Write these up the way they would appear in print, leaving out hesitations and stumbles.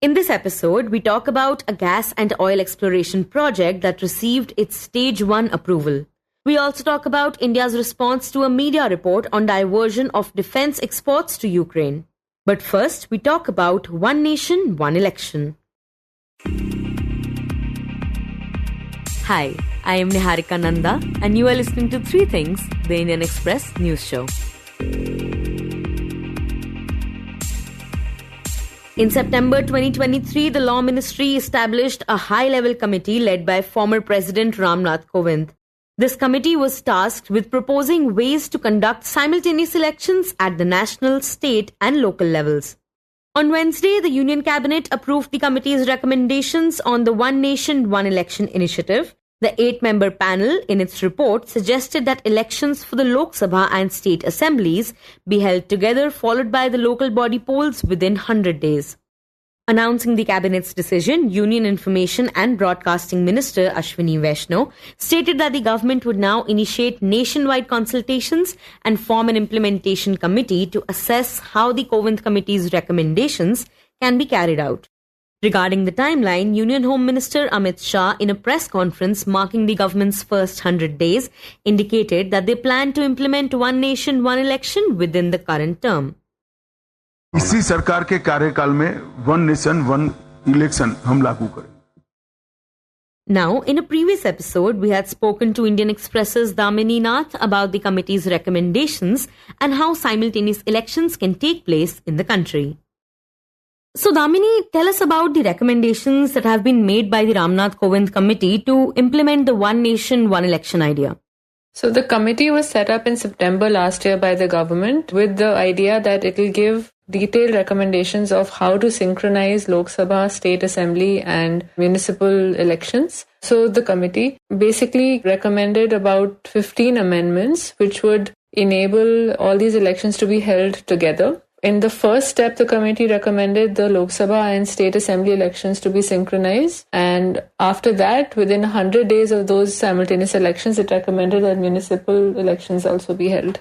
In this episode, we talk about a gas and oil exploration project that received its Stage 1 approval. We also talk about India's response to a media report on diversion of defense exports to Ukraine. But first, we talk about One Nation, One Election. Hi, I am Niharika Nanda, and you are listening to Three Things, the Indian Express news show. In September 2023, the Law Ministry established a high-level committee led by former President Ramnath Kovind. This committee was tasked with proposing ways to conduct simultaneous elections at the national, state and local levels. On Wednesday, the Union Cabinet approved the committee's recommendations on the One Nation, One Election initiative. The 8-member panel, in its report, suggested that elections for the Lok Sabha and state assemblies be held together, followed by the local body polls within 100 days. Announcing the Cabinet's decision, Union Information and Broadcasting Minister Ashwini Vaishnaw stated that the government would now initiate nationwide consultations and form an implementation committee to assess how the Kovind Committee's recommendations can be carried out. Regarding the timeline, Union Home Minister Amit Shah, in a press conference marking the government's first 100 days, indicated that they plan to implement One Nation, One Election within the current term. इसी सरकार के कार्यकाल में one nation one election हम लागू करेंगे. Now, in a previous episode, we had spoken to Indian Express's Damini Nath about the committee's recommendations and how simultaneous elections can take place in the country. So, Damini, tell us about the recommendations that have been made by the Ramnath Kovind committee to implement the One Nation, One Election idea. So the committee was set up in September last year by the government with the idea that it will give detailed recommendations of how to synchronize Lok Sabha, State Assembly and municipal elections. So the committee basically recommended about 15 amendments which would enable all these elections to be held together. In the first step, the committee recommended the Lok Sabha and State Assembly elections to be synchronized. And after that, within 100 days of those simultaneous elections, it recommended that municipal elections also be held.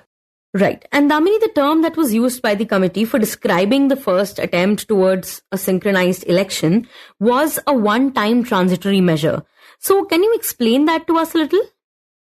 Right. And Damini, the term that was used by the committee for describing the first attempt towards a synchronized election was a one-time transitory measure. So can you explain that to us a little?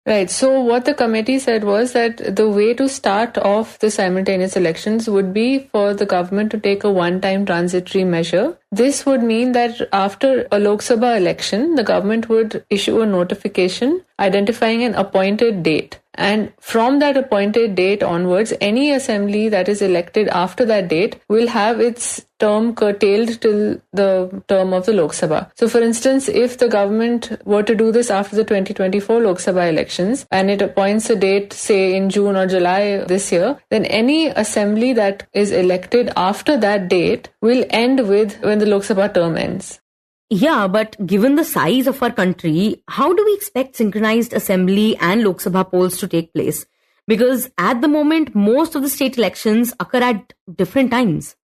Right. So what the committee said was that the way to start off the simultaneous elections would be for the government to take a one-time transitory measure. This would mean that after a Lok Sabha election, the government would issue a notification identifying an appointed date. And from that appointed date onwards, any assembly that is elected after that date will have its term curtailed till the term of the Lok Sabha. So for instance, if the government were to do this after the 2024 Lok Sabha elections and it appoints a date, say in June or July this year, then any assembly that is elected after that date will end with when the Lok Sabha term ends. Yeah, but given the size of our country, how do we expect synchronized assembly and Lok Sabha polls to take place? Because at the moment, most of the state elections occur at different times.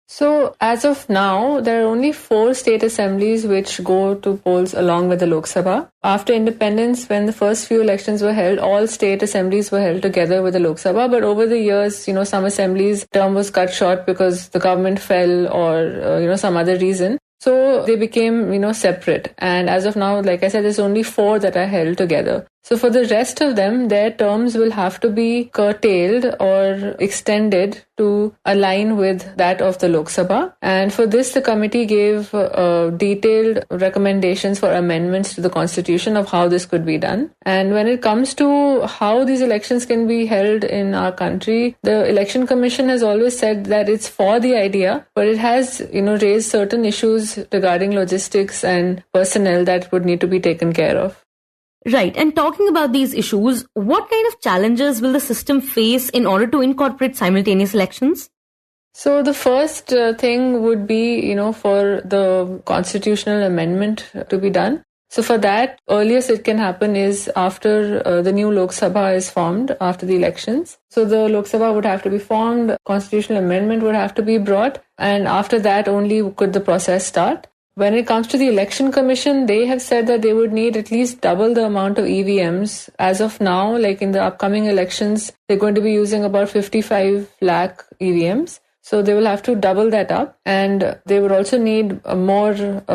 So as of now, there are only 4 state assemblies which go to polls along with the Lok Sabha. After independence, when the first few elections were held, all state assemblies were held together with the Lok Sabha. But over the years, some assemblies' term was cut short because the government fell or, some other reason. So they became, separate. And as of now, like I said, there's only 4 that are held together. So for the rest of them, their terms will have to be curtailed or extended to align with that of the Lok Sabha. And for this, the committee gave detailed recommendations for amendments to the constitution of how this could be done. And when it comes to how these elections can be held in our country, the Election Commission has always said that it's for the idea, but it has, raised certain issues regarding logistics and personnel that would need to be taken care of. Right. And talking about these issues, what kind of challenges will the system face in order to incorporate simultaneous elections? So the first thing would be, for the constitutional amendment to be done. So for that, earliest it can happen is after the new Lok Sabha is formed after the elections. So the Lok Sabha would have to be formed, constitutional amendment would have to be brought, and after that only could the process start. When it comes to the Election Commission, they have said that they would need at least double the amount of EVMs. As of now, like in the upcoming elections, they're going to be using about 55 lakh EVMs. So they will have to double that up, and they would also need more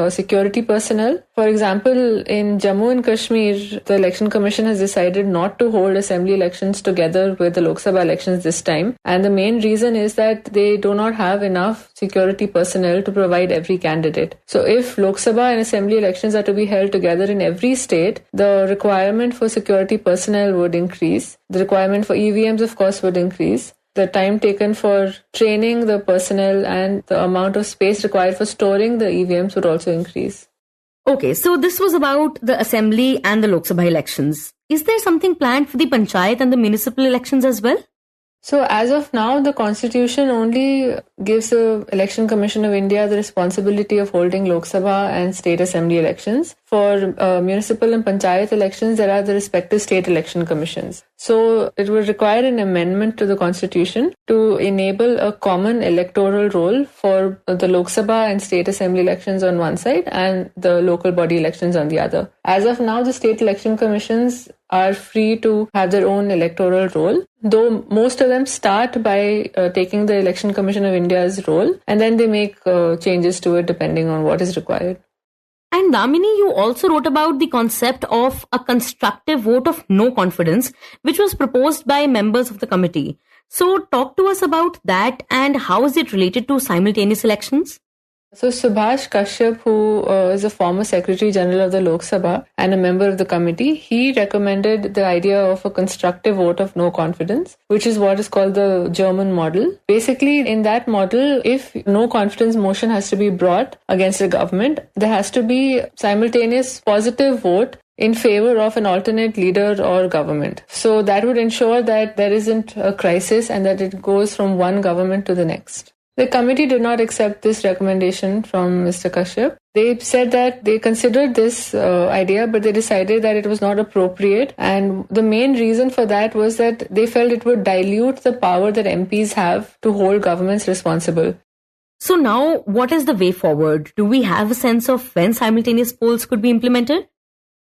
security personnel. For example, in Jammu and Kashmir, the Election Commission has decided not to hold assembly elections together with the Lok Sabha elections this time. And the main reason is that they do not have enough security personnel to provide every candidate. So if Lok Sabha and assembly elections are to be held together in every state, the requirement for security personnel would increase. The requirement for EVMs, of course, would increase. The time taken for training the personnel and the amount of space required for storing the EVMs would also increase. Okay, so this was about the assembly and the Lok Sabha elections. Is there something planned for the panchayat and the municipal elections as well? So as of now, the constitution only gives the Election Commission of India the responsibility of holding Lok Sabha and state assembly elections. For municipal and panchayat elections, there are the respective state election commissions. So it would require an amendment to the constitution to enable a common electoral roll for the Lok Sabha and state assembly elections on one side and the local body elections on the other. As of now, the state election commissions are free to have their own electoral role, though most of them start by taking the Election Commission of India's role, and then they make changes to it depending on what is required. And Damini, you also wrote about the concept of a constructive vote of no confidence, which was proposed by members of the committee. So talk to us about that, and how is it related to simultaneous elections? So Subhash Kashyap, who is a former Secretary General of the Lok Sabha and a member of the committee, he recommended the idea of a constructive vote of no confidence, which is what is called the German model. Basically, in that model, if no confidence motion has to be brought against the government, there has to be simultaneous positive vote in favor of an alternate leader or government. So that would ensure that there isn't a crisis and that it goes from one government to the next. The committee did not accept this recommendation from Mr. Kashyap. They said that they considered this idea, but they decided that it was not appropriate. And the main reason for that was that they felt it would dilute the power that MPs have to hold governments responsible. So now, what is the way forward? Do we have a sense of when simultaneous polls could be implemented?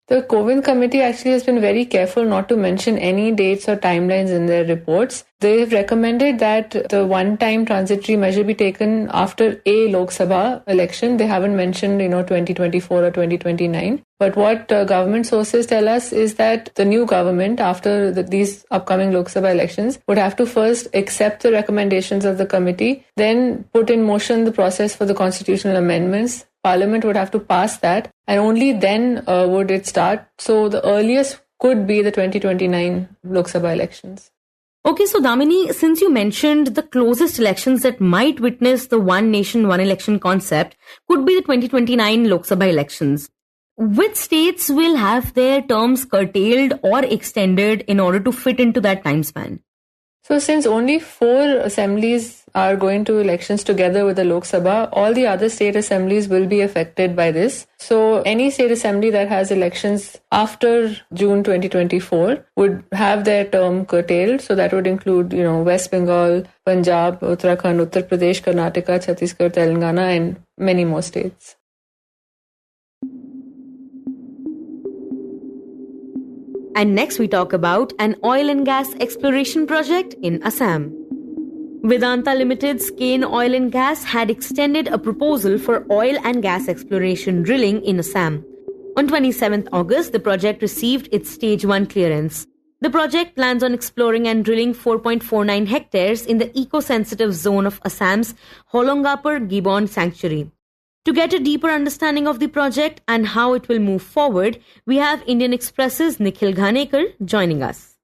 The Kovind committee actually has been very careful not to mention any dates or timelines in their reports. They've recommended that the one-time transitory measure be taken after a Lok Sabha election. They haven't mentioned, 2024 or 2029. But what government sources tell us is that the new government, after these upcoming Lok Sabha elections, would have to first accept the recommendations of the committee, then put in motion the process for the constitutional amendments. Parliament would have to pass that, and only then would it start. So the earliest could be the 2029 Lok Sabha elections. Okay, so Damini, since you mentioned the closest elections that might witness the one nation, one election concept could be the 2029 Lok Sabha elections. Which states will have their terms curtailed or extended in order to fit into that time span? So since only 4 assemblies are going to elections together with the Lok Sabha, all the other state assemblies will be affected by this. So any state assembly that has elections after June 2024 would have their term curtailed. So that would include, West Bengal, Punjab, Uttarakhand, Uttar Pradesh, Karnataka, Chhattisgarh, Telangana, and many more states. And next we talk about an oil and gas exploration project in Assam. Vedanta Limited's Kane Oil and Gas had extended a proposal for oil and gas exploration drilling in Assam. On 27th August, the project received its Stage 1 clearance. The project plans on exploring and drilling 4.49 hectares in the eco-sensitive zone of Assam's Holongapur Gibbon Sanctuary. To get a deeper understanding of the project and how it will move forward, we have Indian Express's Nikhil Ghanekar joining us.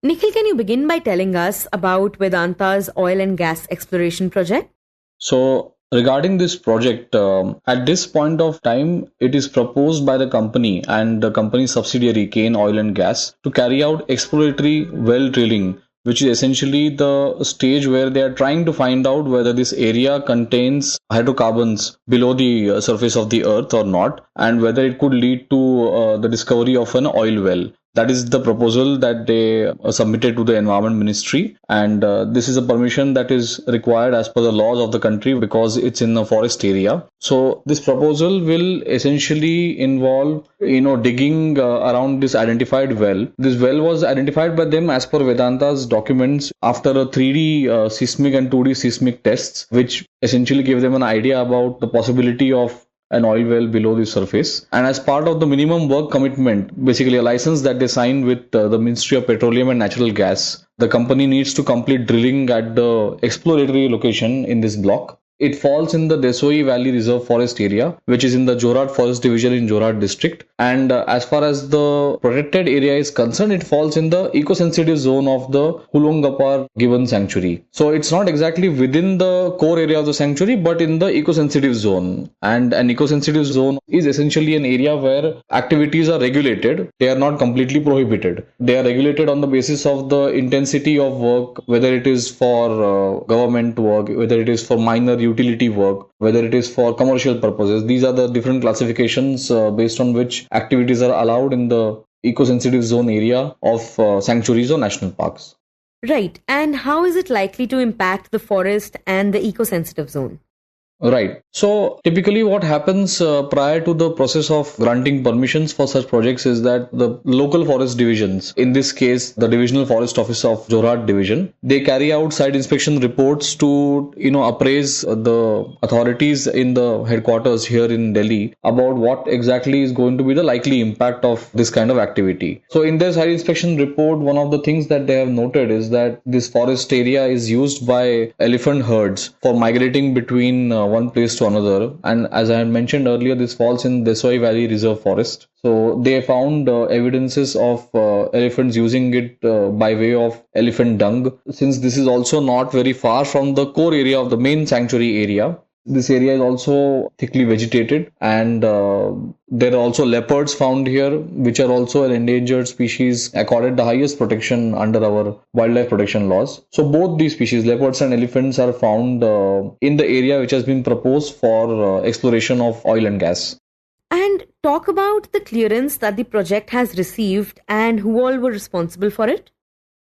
Nikhil, can you begin by telling us about Vedanta's oil and gas exploration project? So, regarding this project, at this point of time, it is proposed by the company and the company's subsidiary Kane Oil and Gas to carry out exploratory well drilling, which is essentially the stage where they are trying to find out whether this area contains hydrocarbons below the surface of the earth or not, and whether it could lead to the discovery of an oil well. That is the proposal that they submitted to the Environment Ministry, and this is a permission that is required as per the laws of the country because it's in a forest area. So this proposal will essentially involve, digging around this identified well. This well was identified by them as per Vedanta's documents after a 3D seismic and 2D seismic tests, which essentially gave them an idea about the possibility of an oil well below the surface. And as part of the minimum work commitment, basically a license that they signed with the Ministry of Petroleum and Natural Gas, the company needs to complete drilling at the exploratory location in this block. It falls in the Desoi Valley Reserve Forest area, which is in the Jorhat Forest Division in Jorhat district. And as far as the protected area is concerned, it falls in the eco-sensitive zone of the Hulongapar Gibbon Sanctuary. So it's not exactly within the core area of the sanctuary, but in the eco-sensitive zone. And an eco-sensitive zone is essentially an area where activities are regulated. They are not completely prohibited. They are regulated on the basis of the intensity of work, whether it is for government work, whether it is for minor utility work, whether it is for commercial purposes. These are the different classifications based on which activities are allowed in the eco-sensitive zone area of sanctuaries or national parks. Right. And how is it likely to impact the forest and the eco-sensitive zone? Right. So typically what happens prior to the process of granting permissions for such projects is that the local forest divisions, in this case the Divisional Forest Office of Jorhat Division, they carry out site inspection reports to appraise the authorities in the headquarters here in Delhi about what exactly is going to be the likely impact of this kind of activity. So in their site inspection report, one of the things that they have noted is that this forest area is used by elephant herds for migrating between one place to another, and as I had mentioned earlier, this falls in Desoi Valley Reserve Forest. So they found evidences of elephants using it by way of elephant dung. Since this is also not very far from the core area of the main sanctuary area, this area is also thickly vegetated, and there are also leopards found here, which are also an endangered species accorded the highest protection under our wildlife protection laws. So both these species, leopards and elephants, are found in the area which has been proposed for exploration of oil and gas. And talk about the clearance that the project has received and who all were responsible for it.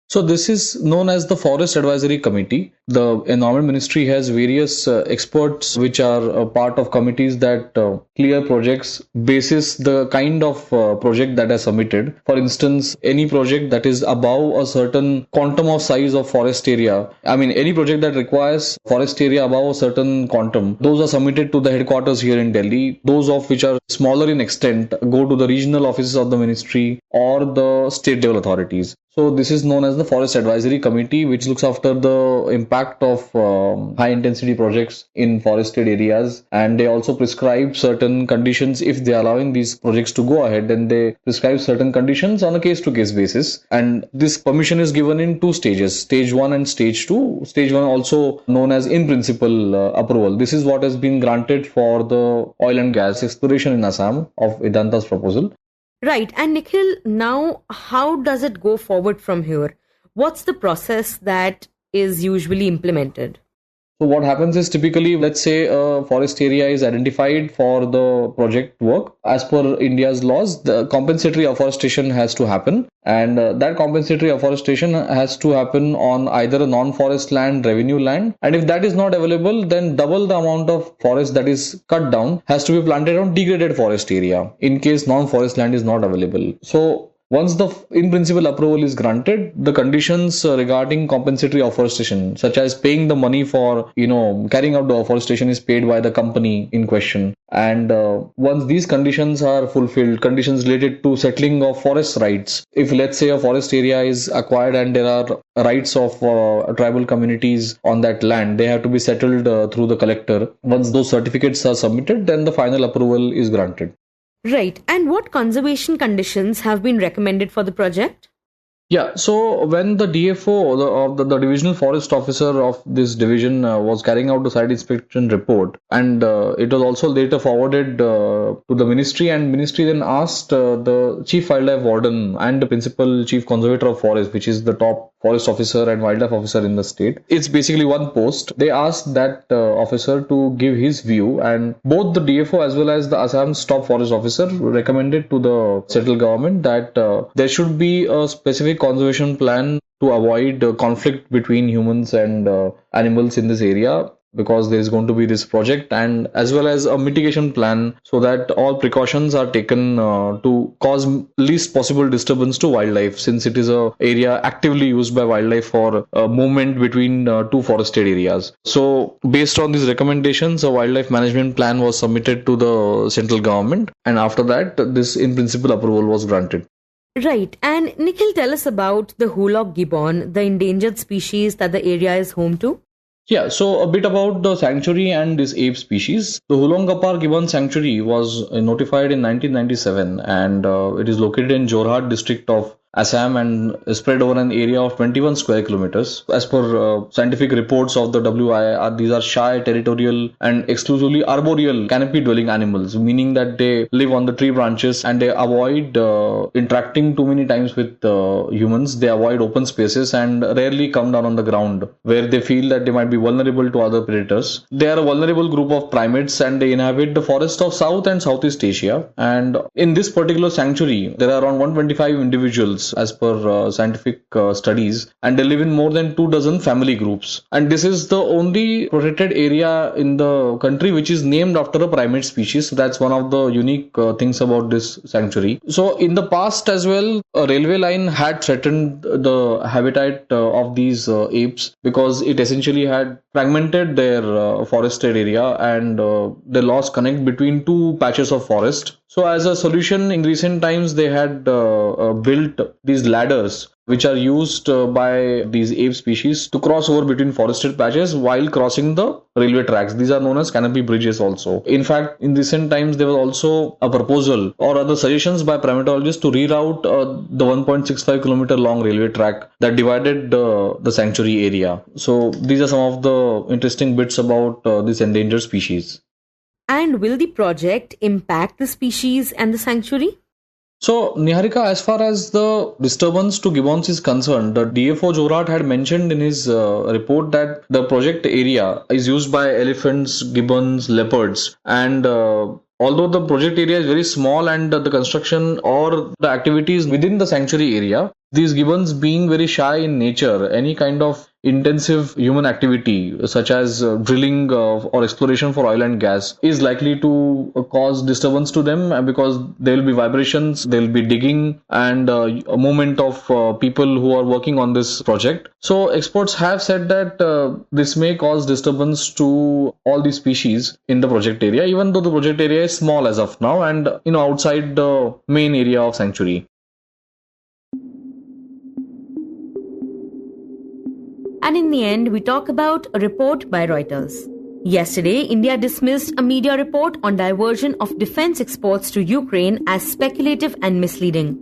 So this is known as the Forest Advisory Committee. The Environment Ministry has various experts which are part of committees that clear projects basis the kind of project that is submitted. For instance, any project that is above a certain quantum of size of forest area, any project that requires forest area above a certain quantum, those are submitted to the headquarters here in Delhi. Those of which are smaller in extent go to the regional offices of the ministry or the state level authorities. So this is known as the Forest Advisory Committee, which looks after the impact of high intensity projects in forested areas, and they also prescribe certain conditions. If they are allowing these projects to go ahead, then they prescribe certain conditions on a case to case basis, and this permission is given in two stages, stage 1 and stage 2. Stage 1 also known as in principle approval. This is what has been granted for the oil and gas exploration in Assam of Vedanta's proposal. Right. And Nikhil, now how does it go forward from here? What's the process that is usually implemented? So what happens is typically, let's say a forest area is identified for the project work. As per India's laws, the compensatory afforestation has to happen, and that compensatory afforestation has to happen on either a non-forest land, revenue land, and if that is not available, then double the amount of forest that is cut down has to be planted on degraded forest area in case non-forest land is not available. So once the in principle approval is granted, the conditions regarding compensatory afforestation, such as paying the money for carrying out the afforestation, is paid by the company in question. And once these conditions are fulfilled, conditions related to settling of forest rights, if let's say a forest area is acquired and there are rights of tribal communities on that land, they have to be settled through the collector. Once those certificates are submitted, then the final approval is granted. Right. And what conservation conditions have been recommended for the project? Yeah, so when the DFO, the Divisional Forest Officer of this division was carrying out the site inspection report, and it was also later forwarded to the ministry, and ministry then asked the Chief Wildlife Warden and the Principal Chief Conservator of Forest, which is the top forest officer and wildlife officer in the state. It's basically one post. They asked that officer to give his view, and both the DFO as well as the Assam's top forest officer recommended to the central government that there should be a specific conservation plan to avoid conflict between humans and animals in this area, because there is going to be this project, and as well as a mitigation plan so that all precautions are taken to cause least possible disturbance to wildlife, since it is a area actively used by wildlife for movement between two forested areas. So based on these recommendations, a wildlife management plan was submitted to the central government, and after that this in principle approval was granted. Right. And Nikhil, tell us about the Hoolock gibbon, the endangered species that the area is home to. Yeah, so a bit about the sanctuary and this ape species. The Hoolock Gibbon Sanctuary was notified in 1997, and it is located in Jorhat district of Assam and spread over an area of 21 square kilometers. As per scientific reports of the WIA, these are shy, territorial and exclusively arboreal canopy dwelling animals, meaning that they live on the tree branches and they avoid interacting too many times with humans. They avoid open spaces and rarely come down on the ground where they feel that they might be vulnerable to other predators. They are a vulnerable group of primates and they inhabit the forest of South and Southeast Asia. And in this particular sanctuary, there are around 125 individuals as per scientific studies, and they live in more than 24 family groups. And this is the only protected area in the country which is named after a primate species. So that's one of the unique things about this sanctuary. So in the past as well, a railway line had threatened the habitat of these apes, because it essentially had fragmented their forested area and they lost connect between two patches of forest. So as a solution, in recent times they had built these ladders which are used by these ape species to cross over between forested patches while crossing the railway tracks. These are known as canopy bridges also. In fact, in recent times there was also a proposal or other suggestions by primatologists to reroute the 1.65 kilometer long railway track that divided the sanctuary area. So these are some of the interesting bits about this endangered species. And will the project impact the species and the sanctuary? So, Niharika, as far as the disturbance to gibbons is concerned, the DFO Jorhat had mentioned in his report that the project area is used by elephants, gibbons, leopards, and although the project area is very small and the construction or the activities within the sanctuary area, these gibbons being very shy in nature, any kind of intensive human activity such as drilling or exploration for oil and gas is likely to cause disturbance to them, because there will be vibrations, there will be digging and a movement of people who are working on this project. So experts have said that this may cause disturbance to all the species in the project area, even though the project area is small as of now and outside the main area of sanctuary. And in the end, we talk about a report by Reuters. Yesterday, India dismissed a media report on diversion of defense exports to Ukraine as speculative and misleading.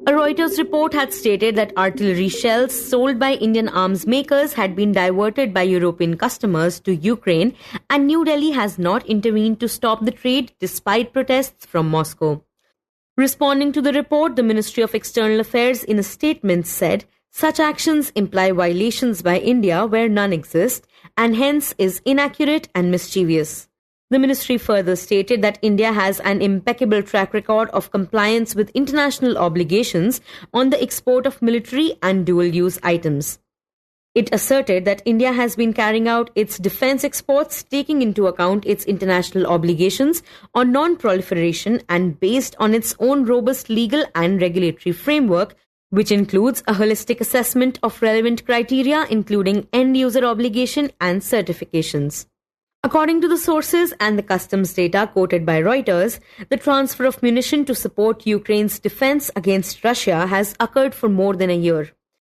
A Reuters report had stated that artillery shells sold by Indian arms makers had been diverted by European customers to Ukraine, and New Delhi has not intervened to stop the trade despite protests from Moscow. Responding to the report, the Ministry of External Affairs in a statement said, such actions imply violations by India where none exist and hence is inaccurate and mischievous. The ministry further stated that India has an impeccable track record of compliance with international obligations on the export of military and dual-use items. It asserted that India has been carrying out its defense exports taking into account its international obligations on non-proliferation and based on its own robust legal and regulatory framework, which includes a holistic assessment of relevant criteria, including end-user obligation and certifications. According to the sources and the customs data quoted by Reuters, the transfer of munition to support Ukraine's defense against Russia has occurred for more than a year.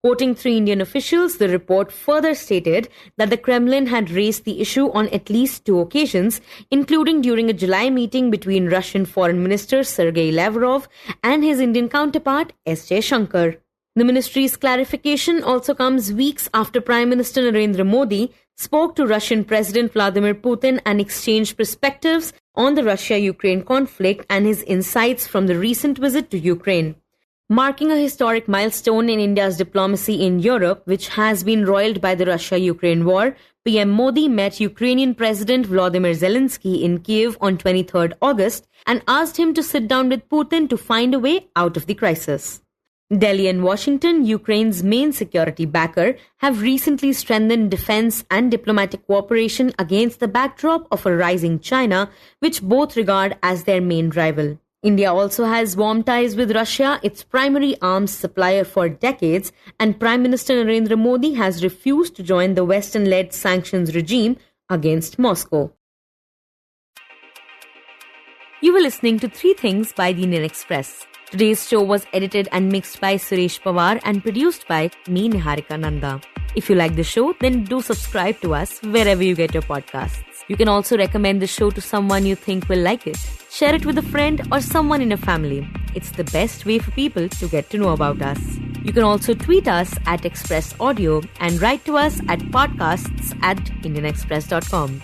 Quoting 3 Indian officials, the report further stated that the Kremlin had raised the issue on at least 2 occasions, including during a July meeting between Russian Foreign Minister Sergei Lavrov and his Indian counterpart S. Jaishankar. The ministry's clarification also comes weeks after Prime Minister Narendra Modi spoke to Russian President Vladimir Putin and exchanged perspectives on the Russia-Ukraine conflict and his insights from the recent visit to Ukraine. Marking a historic milestone in India's diplomacy in Europe, which has been roiled by the Russia-Ukraine war, PM Modi met Ukrainian President Volodymyr Zelensky in Kiev on 23rd August and asked him to sit down with Putin to find a way out of the crisis. Delhi and Washington, Ukraine's main security backer, have recently strengthened defense and diplomatic cooperation against the backdrop of a rising China, which both regard as their main rival. India also has warm ties with Russia, its primary arms supplier for decades, and Prime Minister Narendra Modi has refused to join the Western-led sanctions regime against Moscow. You were listening to 3 Things by the Indian Express. Today's show was edited and mixed by Suresh Pawar and produced by me, Niharika Nanda. If you like the show, then do subscribe to us wherever you get your podcasts. You can also recommend the show to someone you think will like it. Share it with a friend or someone in a family. It's the best way for people to get to know about us. You can also tweet us at Express Audio and write to us at podcasts@indianexpress.com.